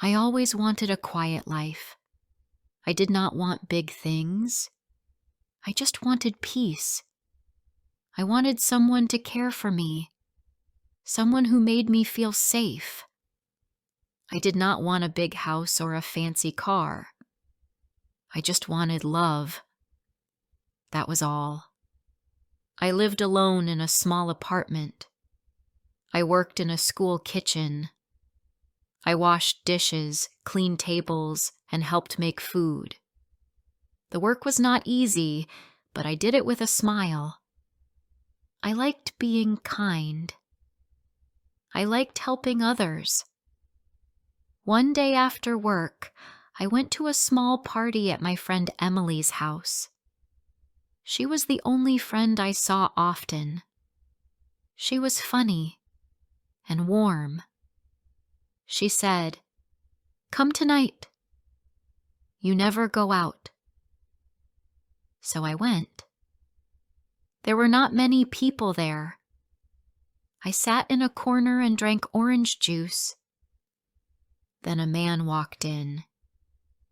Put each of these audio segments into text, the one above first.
I always wanted a quiet life. I did not want big things. I just wanted peace. I wanted someone to care for me, someone who made me feel safe. I did not want a big house or a fancy car. I just wanted love. That was all. I lived alone in a small apartment. I worked in a school kitchen. I washed dishes, cleaned tables, and helped make food. The work was not easy, but I did it with a smile. I liked being kind. I liked helping others. One day after work, I went to a small party at my friend Emily's house. She was the only friend I saw often. She was funny and warm. She said, "Come tonight. You never go out." So I went. There were not many people there. I sat in a corner and drank orange juice. Then a man walked in.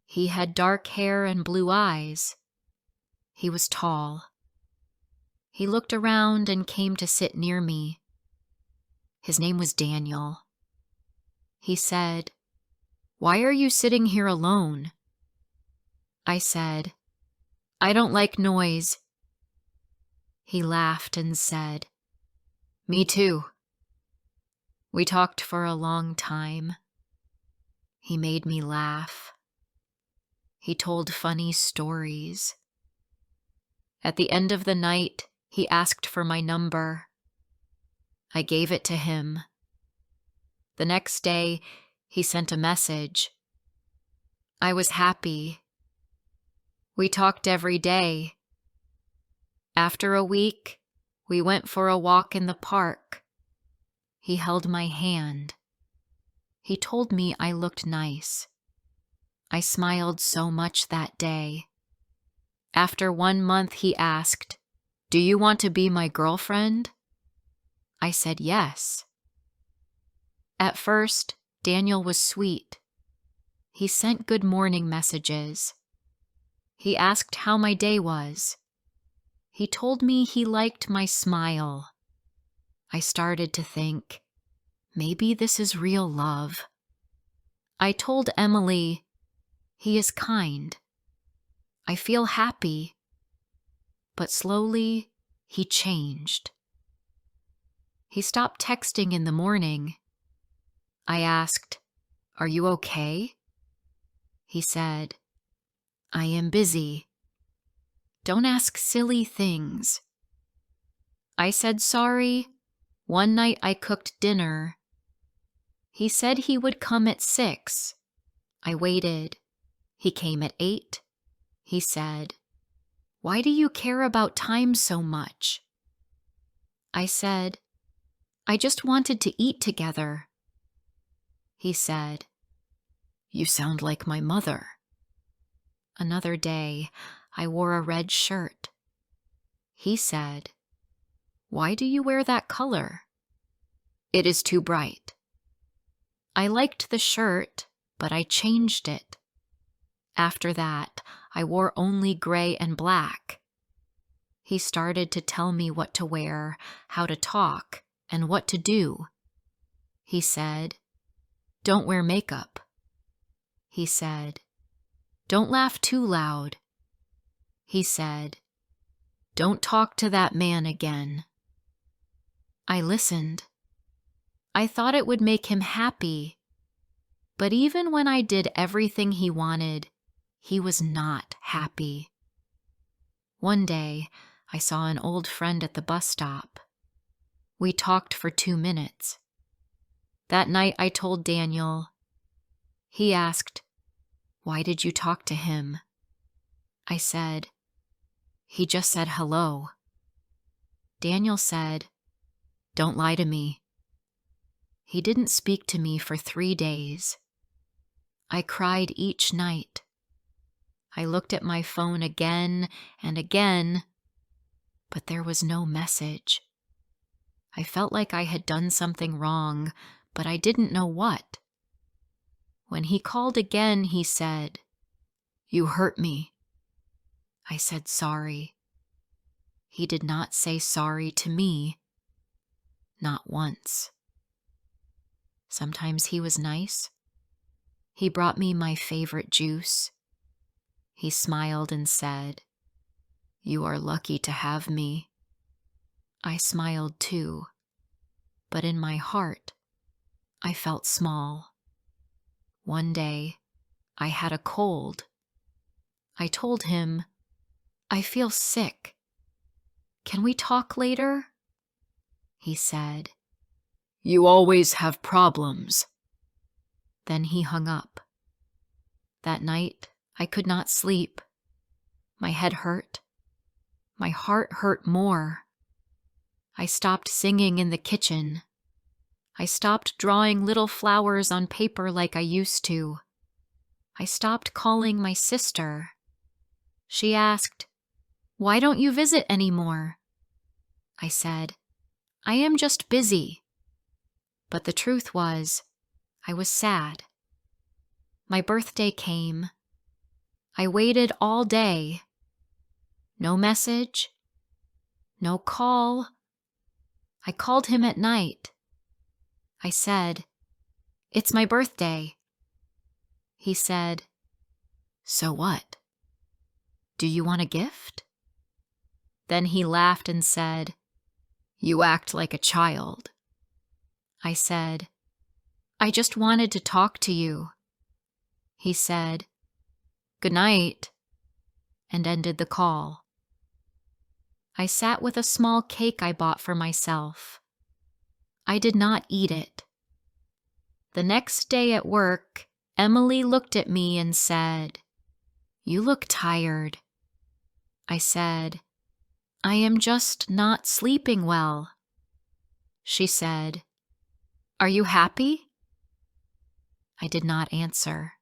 He had dark hair and blue eyes. He was tall. He looked around and came to sit near me. His name was Daniel. He said, "Why are you sitting here alone?" I said, "I don't like noise." He laughed and said, "Me too." We talked for a long time. He made me laugh. He told funny stories. At the end of the night, he asked for my number. I gave it to him. The next day, he sent a message. I was happy. We talked every day. After a week, we went for a walk in the park. He held my hand. He told me I looked nice. I smiled so much that day. After 1 month, he asked, "Do you want to be my girlfriend?" I said yes. At first, Daniel was sweet. He sent good morning messages. He asked how my day was. He told me he liked my smile. I started to think, maybe this is real love. I told Emily, he is kind. I feel happy. But slowly, he changed. He stopped texting in the morning. I asked, "Are you okay?" He said, "I am busy. Don't ask silly things." I said sorry. One night I cooked dinner. He said he would come at 6. I waited. He came at 8. He said, "Why do you care about time so much?" I said, "I just wanted to eat together." He said, "You sound like my mother." Another day, I wore a red shirt. He said, "Why do you wear that color?" "It is too bright." I liked the shirt, but I changed it. After that, I wore only gray and black. He started to tell me what to wear, how to talk, and what to do. He said, "Don't wear makeup." He said, "Don't laugh too loud." He said, "Don't talk to that man again." I listened. I thought it would make him happy. But even when I did everything he wanted, he was not happy. One day, I saw an old friend at the bus stop. We talked for 2 minutes. That night I told Daniel. He asked, "Why did you talk to him?" I said, "He just said hello." Daniel said, "Don't lie to me." He didn't speak to me for 3 days. I cried each night. I looked at my phone again and again, but there was no message. I felt like I had done something wrong, but I didn't know what. When he called again, he said, "You hurt me." I said sorry. He did not say sorry to me, not once. Sometimes he was nice. He brought me my favorite juice. He smiled and said, "You are lucky to have me." I smiled too, but in my heart, I felt small. One day, I had a cold. I told him, "I feel sick. Can we talk later?" He said, "You always have problems." Then he hung up. That night, I could not sleep. My head hurt. My heart hurt more. I stopped singing in the kitchen. I stopped drawing little flowers on paper like I used to. I stopped calling my sister. She asked, "Why don't you visit anymore?" I said, "I am just busy." But the truth was, I was sad. My birthday came. I waited all day. No message. No call. I called him at night. I said, "It's my birthday." He said, "So what? Do you want a gift?" Then he laughed and said, "You act like a child." I said, "I just wanted to talk to you." He said, "Good night," and ended the call. I sat with a small cake I bought for myself. I did not eat it. The next day at work, Emily looked at me and said, "You look tired." I said, "I am just not sleeping well." She said, "Are you happy?" I did not answer.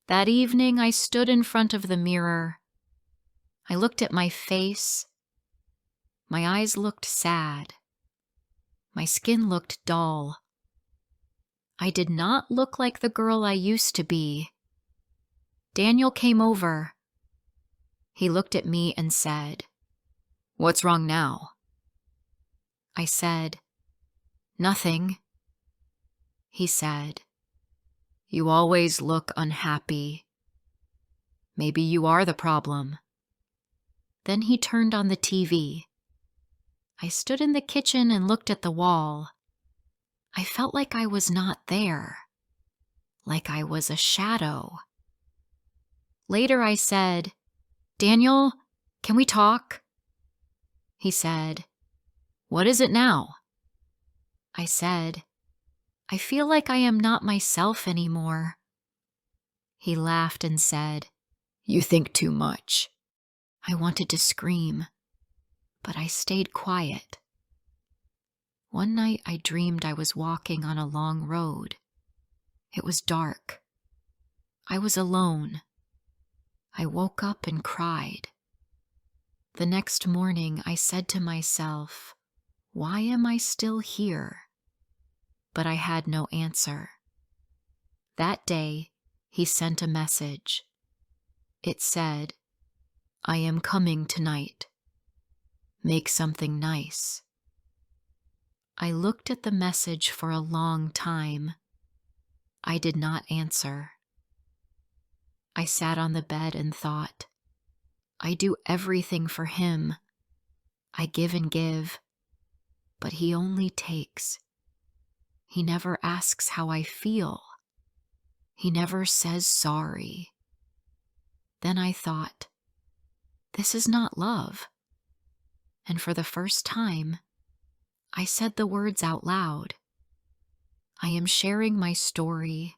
That evening, I stood in front of the mirror. I looked at my face. My eyes looked sad. My skin looked dull. I did not look like the girl I used to be. Daniel came over. He looked at me and said, "What's wrong now?" I said, "Nothing." He said, "You always look unhappy. Maybe you are the problem." Then he turned on the TV. I stood in the kitchen and looked at the wall. I felt like I was not there, like I was a shadow. Later I said, "Daniel, can we talk?" He said, "What is it now?" I said, "I feel like I am not myself anymore." He laughed and said, "You think too much." I wanted to scream, but I stayed quiet. One night I dreamed I was walking on a long road. It was dark. I was alone. I woke up and cried. The next morning I said to myself, "Why am I still here?" But I had no answer. That day, he sent a message. It said, "I am coming tonight. Make something nice." I looked at the message for a long time. I did not answer. I sat on the bed and thought, I do everything for him. I give and give, but he only takes. He never asks how I feel. He never says sorry. Then I thought, this is not love. And for the first time, I said the words out loud. I am sharing my story,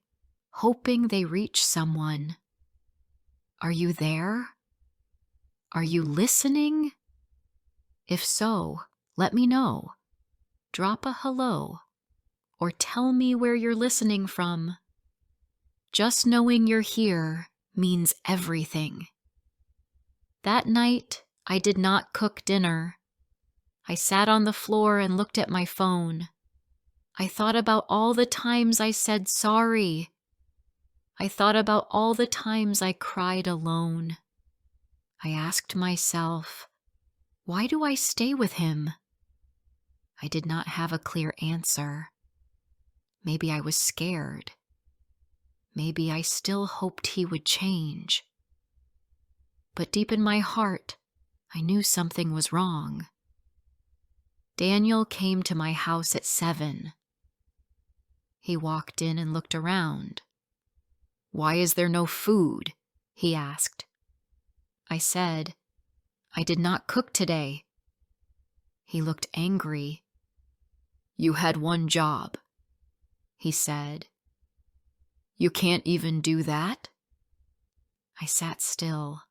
hoping they reach someone. Are you there? Are you listening? If so, let me know. Drop a hello, or tell me where you're listening from. Just knowing you're here means everything. That night, I did not cook dinner. I sat on the floor and looked at my phone. I thought about all the times I said sorry, I thought about all the times I cried alone. I asked myself, why do I stay with him? I did not have a clear answer. Maybe I was scared. Maybe I still hoped he would change. But deep in my heart, I knew something was wrong. Daniel came to my house at 7. He walked in and looked around. "Why is there no food?" he asked. I said, "I did not cook today." He looked angry. "You had one job," he said. "You can't even do that?" I sat still.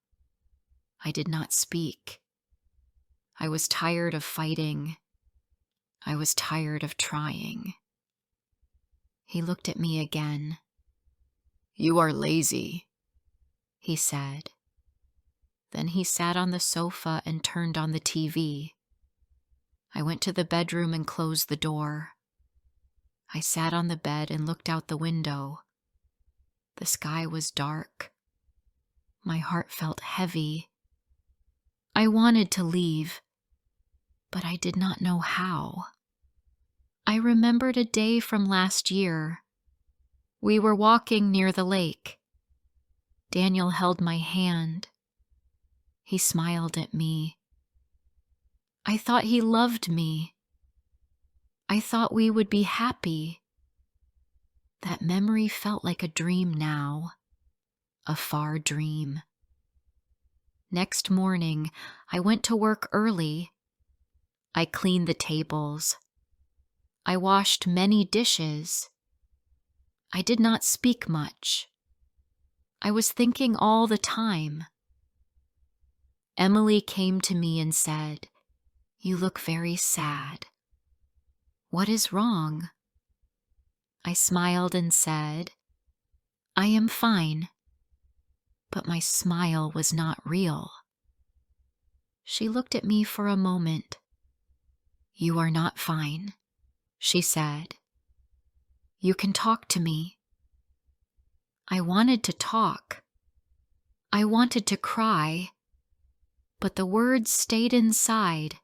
I did not speak. I was tired of fighting. I was tired of trying. He looked at me again. "You are lazy," he said. Then he sat on the sofa and turned on the TV. I went to the bedroom and closed the door. I sat on the bed and looked out the window. The sky was dark. My heart felt heavy. I wanted to leave, but I did not know how. I remembered a day from last year. We were walking near the lake. Daniel held my hand. He smiled at me. I thought he loved me. I thought we would be happy. That memory felt like a dream now, a far dream. Next morning, I went to work early. I cleaned the tables. I washed many dishes. I did not speak much. I was thinking all the time. Emily came to me and said, "You look very sad. What is wrong?" I smiled and said, "I am fine." But my smile was not real. She looked at me for a moment. "You are not fine," she said. "You can talk to me." I wanted to talk. I wanted to cry, but the words stayed inside.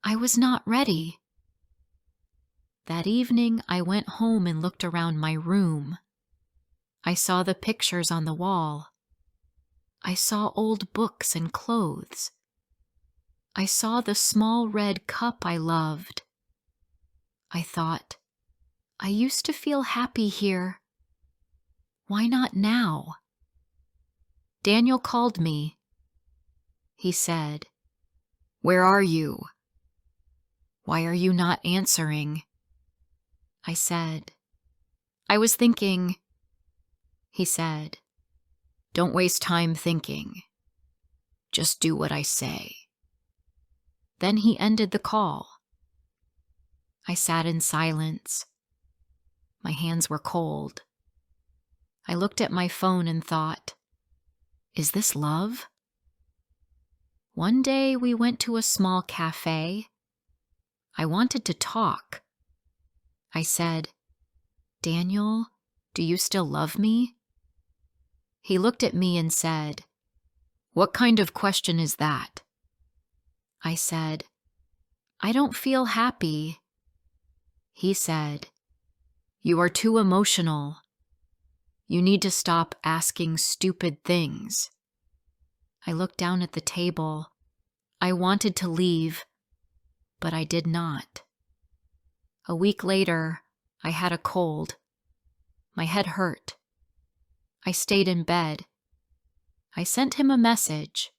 I was not ready. That evening, I went home and looked around my room. I saw the pictures on the wall. I saw old books and clothes. I saw the small red cup I loved. I thought, I used to feel happy here. Why not now? Daniel called me. He said, "Where are you? Why are you not answering?" I said, "I was thinking." He said, "Don't waste time thinking. Just do what I say." Then he ended the call. I sat in silence. My hands were cold. I looked at my phone and thought, is this love? One day we went to a small cafe. I wanted to talk. I said, "Daniel, do you still love me?" He looked at me and said, "What kind of question is that?" I said, "I don't feel happy." He said, "You are too emotional. You need to stop asking stupid things." I looked down at the table. I wanted to leave, but I did not. A week later, I had a cold. My head hurt. I stayed in bed. I sent him a message.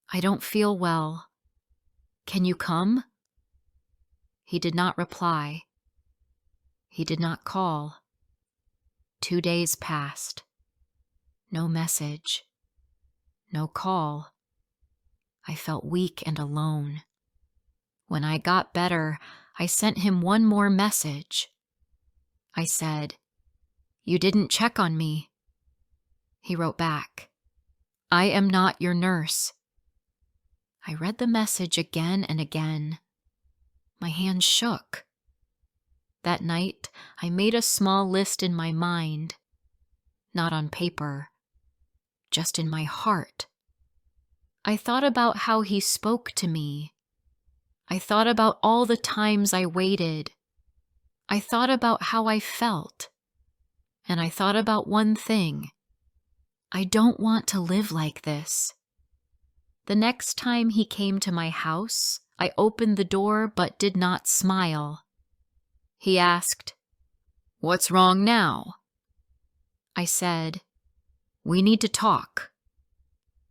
"I don't feel well. Can you come?" He did not reply. He did not call. 2 days passed. No message. No call. I felt weak and alone. When I got better, I sent him one more message. I said, "You didn't check on me." He wrote back, "I am not your nurse." I read the message again and again. My hands shook. That night, I made a small list in my mind. not on paper, just in my heart. I thought about how he spoke to me. I thought about all the times I waited. I thought about how I felt. And I thought about one thing. I don't want to live like this. The next time he came to my house, I opened the door but did not smile. He asked, "What's wrong now?" I said, "We need to talk."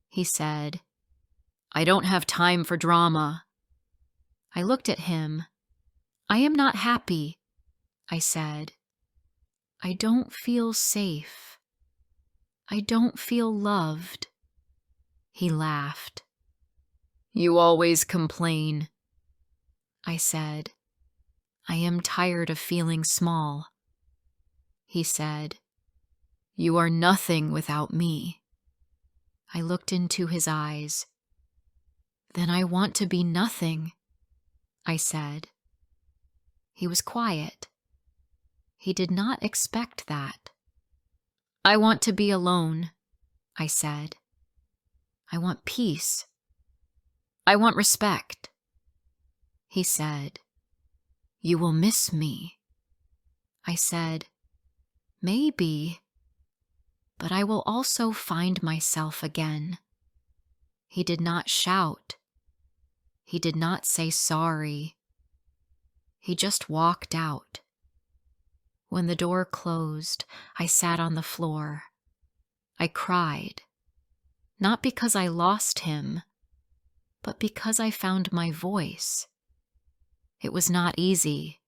He said, "I don't have time for drama." I looked at him. "I am not happy," I said. "I don't feel safe. I don't feel loved." He laughed. "You always complain." I said, "I am tired of feeling small." He said, "You are nothing without me." I looked into his eyes. "Then I want to be nothing," I said. He was quiet. He did not expect that. "I want to be alone," I said. "I want peace. I want respect." He said, "You will miss me." I said, "Maybe, but I will also find myself again." He did not shout. He did not say sorry. He just walked out. When the door closed, I sat on the floor. I cried, not because I lost him, but because I found my voice. It was not easy.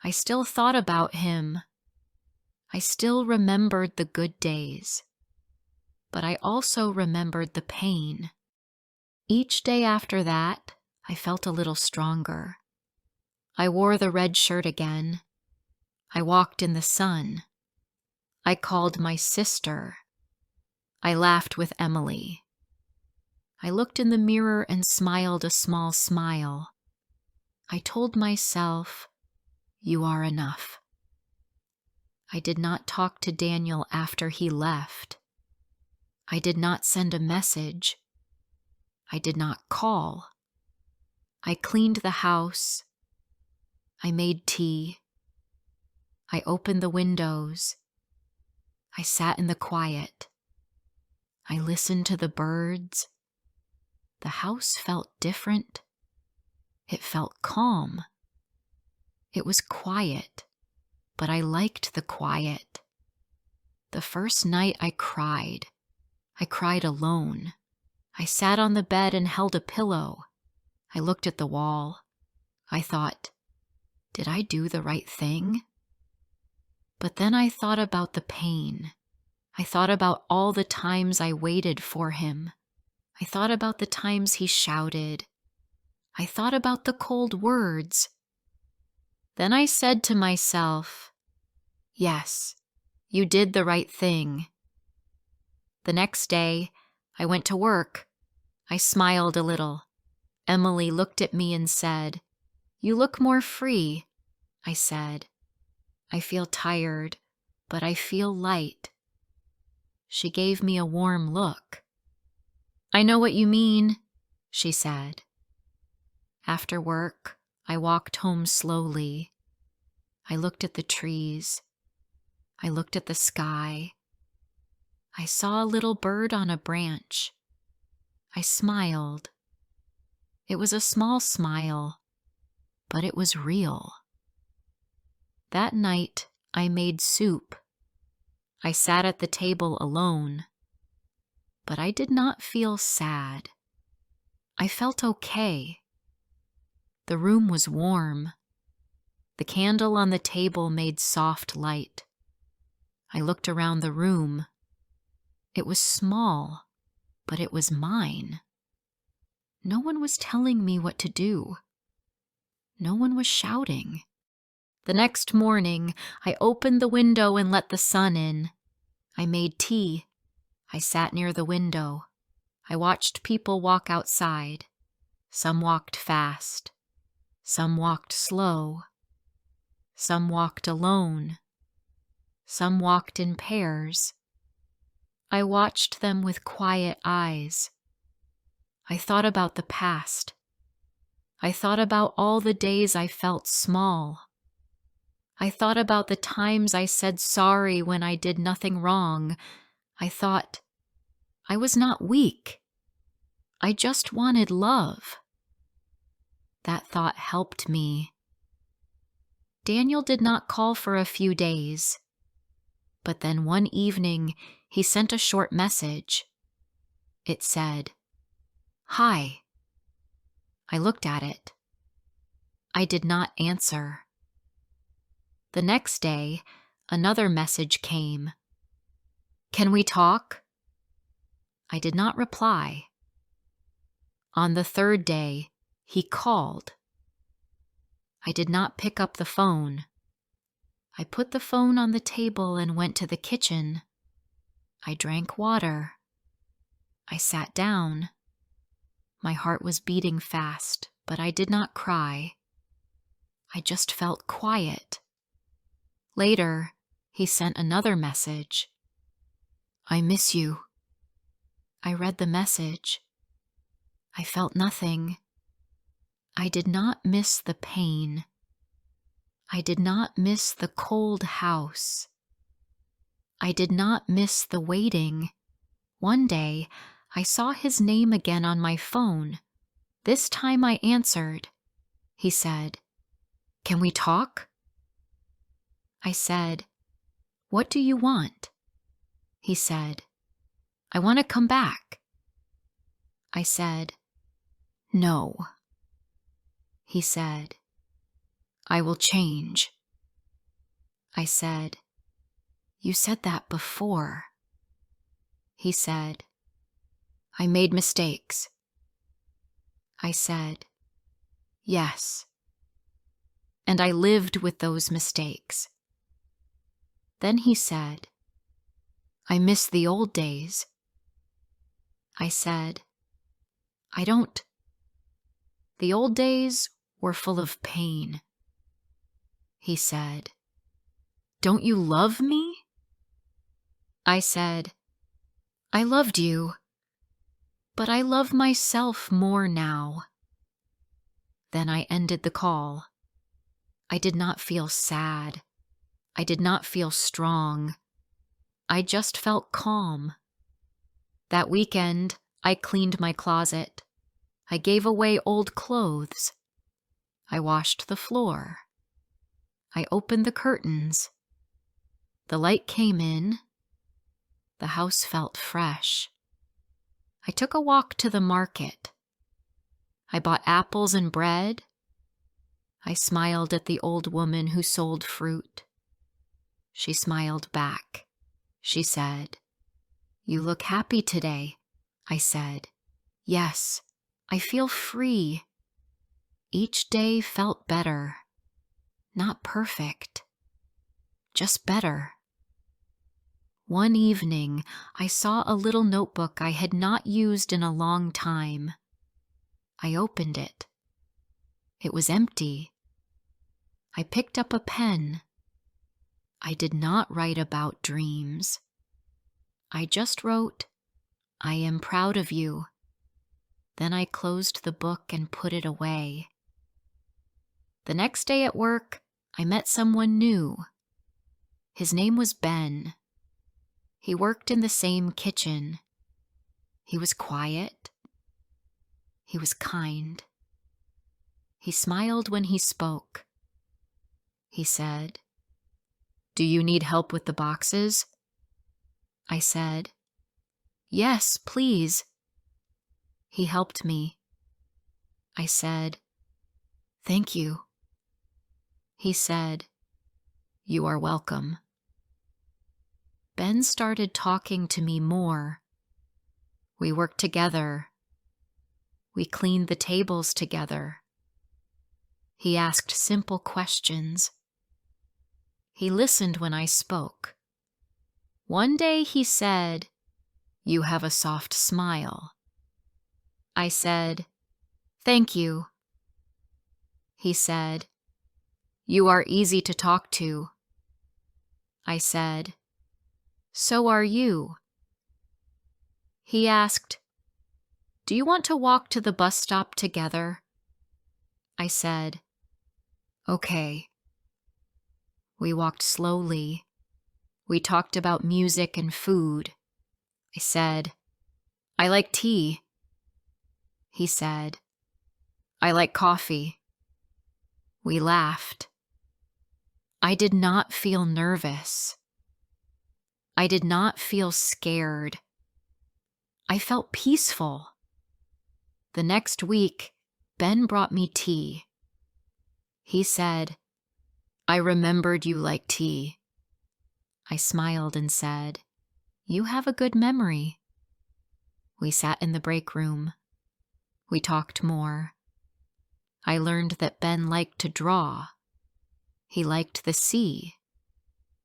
I still thought about him. I still remembered the good days, but I also remembered the pain. Each day after that, I felt a little stronger. I wore the red shirt again. I walked in the sun. I called my sister. I laughed with Emily. I looked in the mirror and smiled a small smile. I told myself, "You are enough." I did not talk to Daniel after he left. I did not send a message. I did not call. I cleaned the house. I made tea. I opened the windows. I sat in the quiet. I listened to the birds. The house felt different. It felt calm. It was quiet, but I liked the quiet. The first night I cried. I cried alone. I sat on the bed and held a pillow. I looked at the wall. I thought, did I do the right thing? But then I thought about the pain. I thought about all the times I waited for him. I thought about the times he shouted. I thought about the cold words. Then I said to myself, yes, you did the right thing. The next day, I went to work. I smiled a little. Emily looked at me and said, "You look more free." I said, "I feel tired, but I feel light." She gave me a warm look. "I know what you mean," she said. After work, I walked home slowly. I looked at the trees. I looked at the sky. I saw a little bird on a branch. I smiled. It was a small smile, but it was real. That night, I made soup. I sat at the table alone, but I did not feel sad. I felt okay. The room was warm. The candle on the table made soft light. I looked around the room. It was small, but it was mine. No one was telling me what to do. No one was shouting. The next morning, I opened the window and let the sun in. I made tea. I sat near the window. I watched people walk outside. Some walked fast. Some walked slow. Some walked alone. Some walked in pairs. I watched them with quiet eyes. I thought about the past. I thought about all the days I felt small. I thought about the times I said sorry when I did nothing wrong. I thought, I was not weak. I just wanted love. That thought helped me. Daniel did not call for a few days. But then one evening, he sent a short message. It said, "Hi." I looked at it. I did not answer. The next day, another message came. "Can we talk?" I did not reply. On the third day, he called. I did not pick up the phone. I put the phone on the table and went to the kitchen. I drank water. I sat down. My heart was beating fast, but I did not cry. I just felt quiet. Later, he sent another message. "I miss you." I read the message. I felt nothing. I did not miss the pain. I did not miss the cold house. I did not miss the waiting. One day, I saw his name again on my phone. This time I answered. He said, "Can we talk?" I said, "What do you want?" He said, "I want to come back." I said, "No." He said, "I will change." I said, "You said that before." He said, "I made mistakes." I said, "Yes." And I lived with those mistakes. Then he said, "I miss the old days." I said, "I don't." The old days were full of pain. He said, "Don't you love me?" I said, "I loved you, but I love myself more now." Then I ended the call. I did not feel sad. I did not feel strong. I just felt calm. That weekend, I cleaned my closet. I gave away old clothes. I washed the floor. I opened the curtains. The light came in. The house felt fresh. I took a walk to the market. I bought apples and bread. I smiled at the old woman who sold fruit. She smiled back. She said, "You look happy today." I said, "Yes, I feel free." Each day felt better. Not perfect, just better. One evening, I saw a little notebook I had not used in a long time. I opened it. It was empty. I picked up a pen. I did not write about dreams. I just wrote, "I am proud of you." Then I closed the book and put it away. The next day at work, I met someone new. His name was Ben. He worked in the same kitchen. He was quiet. He was kind. He smiled when he spoke. He said, "Do you need help with the boxes?" I said, "Yes, please." He helped me. I said, "Thank you." He said, "You are welcome." Ben started talking to me more. We worked together. We cleaned the tables together. He asked simple questions. He listened when I spoke. One day he said, "You have a soft smile." I said, "Thank you." He said, "You are easy to talk to." I said. So are you. He asked, Do you want to walk to the bus stop together? I said, Okay. We walked slowly. We talked about music and food. I said, I like tea. He said, I like coffee. We laughed. I did not feel nervous. I did not feel scared. I felt peaceful. The next week, Ben brought me tea. He said, I remembered you like tea. I smiled and said, You have a good memory. We sat in the break room. We talked more. I learned that Ben liked to draw. He liked the sea.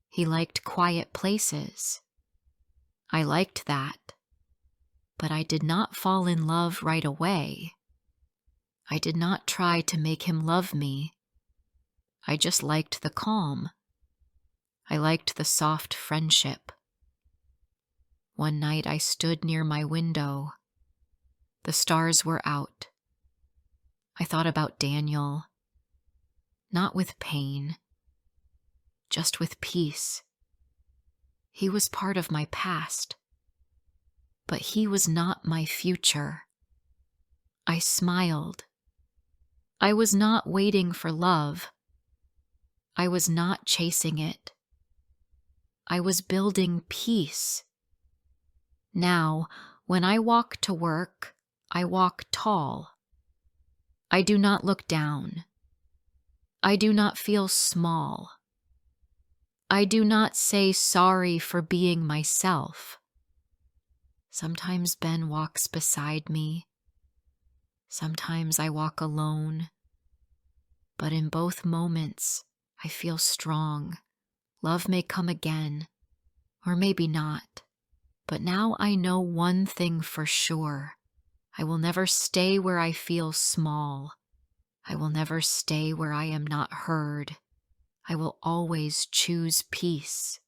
He liked quiet places. I liked that. But I did not fall in love right away. I did not try to make him love me. I just liked the calm. I liked the soft friendship. One night I stood near my window. The stars were out. I thought about Daniel, not with pain, just with peace. He was part of my past, but he was not my future. I smiled. I was not waiting for love. I was not chasing it. I was building peace. Now, when I walk to work, I walk tall. I do not look down. I do not feel small. I do not say sorry for being myself. Sometimes Ben walks beside me. Sometimes I walk alone. But in both moments, I feel strong. Love may come again, or maybe not. But now I know one thing for sure. I will never stay where I feel small. I will never stay where I am not heard. I will always choose peace.